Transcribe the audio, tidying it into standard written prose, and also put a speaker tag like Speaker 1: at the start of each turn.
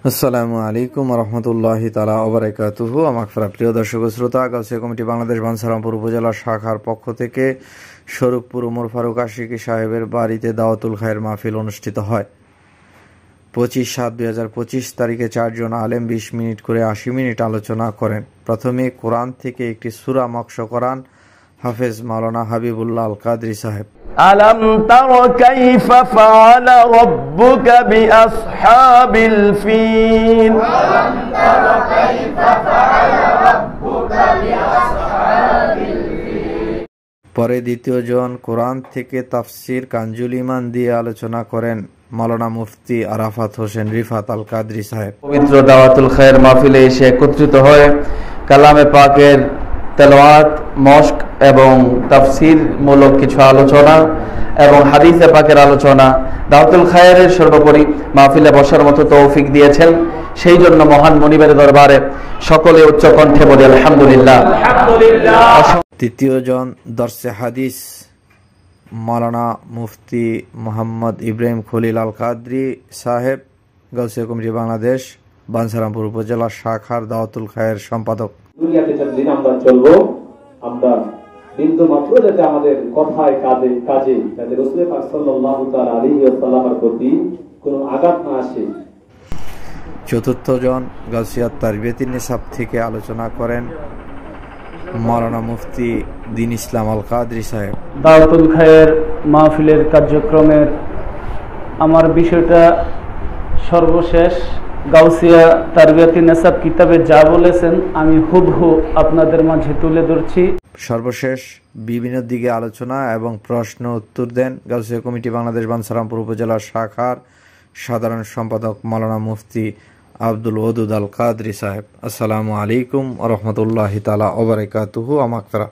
Speaker 1: আসসালামু আলাইকুম রহমতুল্লাহি তাআলা ওয়া বারাকাতুহু। আমার প্রিয় দর্শক ও শ্রোতা, গাউসিয়া কমিটি বাংলাদেশ বাঞ্ছারামপুর উপজেলা শাখার পক্ষ থেকে স্বরূপপুর ওমর ফারুক আশিকি সাহেবের বাড়িতে দাওয়াতুল খায়ের মাহফিল অনুষ্ঠিত হয়। 25/7/2025 তারিখে 4 জন আলেম 20 মিনিট করে 80 মিনিট আলোচনা করেন। প্রথমে কোরআন থেকে একটি সূরা মক্স করান হাফেজ মাওলানা হাবিবুল্লাহ আল কাদরি সাহেব।
Speaker 2: আলম তারা কাইফা ফাআলা রাব্বুকা বিআসহাবিল ফিল। আলম তারা কাইফা ফাআলা রাব্বুকা বিআসহাবিল ফিল।
Speaker 1: পরে দ্বিতীয় জন কোরআন থেকে তাফসির কানজুল ঈমান দিয়ে আলোচনা করেন মাওলানা মুফতি আরাফাত হোসেন রিফাত আল কাদরি সাহেব।
Speaker 2: পবিত্র দাওয়াতুল খায়ের মাহফিলে এসে একত্রিত হয়ে কালামে পাকের তেলাওয়াত, মশক এবং তাফসির মূলক কিছু আলোচনা এবং হাদিসে পাকের আলোচনা, দাওয়াতুল খায়ের সর্বোপরি মাহফিলে বসার মতো তৌফিক দিয়েছেন। সেই জন্য মহান মনিবের দরবারে সকলে উচ্চ কণ্ঠে বলি আলহামদুলিল্লাহ।
Speaker 1: তৃতীয় জন দর্শে হাদিস মাওলানা মুফতি মোহাম্মদ ইব্রাহিম খলিল আল কাদরি সাহেব, গাউসিয়া কমিটি বাংলাদেশ বাঞ্ছারামপুর উপজেলা শাখার দাওয়াতুল খায়ের সম্পাদক।
Speaker 3: দুনিয়াতে যতদিন আমরা চলবো, আমরা বিন্দু মাত্র যাতে আমাদের কথায় কাজে যাতে রাসূল পাক সাল্লাল্লাহু তাআলা আলাইহি ওয়াসাল্লামের প্রতি কোনো আঘাত না আসে।
Speaker 1: চতুর্থ জন গাউসিয়াত তারবিয়াতুন নিসাব থেকে আলোচনা করেন মাওলানা মুফতি দ্বীন ইসলাম আল কাদরি সাহেব।
Speaker 4: দাওয়াতুল খায়ের মাহফিলের কার্যক্রমের আমার বিষয়টা সর্বশেষ গাউসিয়া তারবিয়াতুন নিসাব কিতাবে যা বলেছেন আমি হুবহু আপনাদের মাঝে তুলে ধরছি।
Speaker 1: সর্বশেষ বিভিন্ন দিকে আলোচনা এবং প্রশ্ন উত্তর দেন গাউসিয়া কমিটি বাংলাদেশ বাঞ্ছারামপুর উপজেলা শাখার সাধারণ সম্পাদক মাওলানা মুফতি আব্দুল ওদুদ আল কাদরি সাহেব। আসসালামু আলাইকুম ওয়া রাহমাতুল্লাহি তাআলা ওয়া বারাকাতুহু। আমাকফিরা।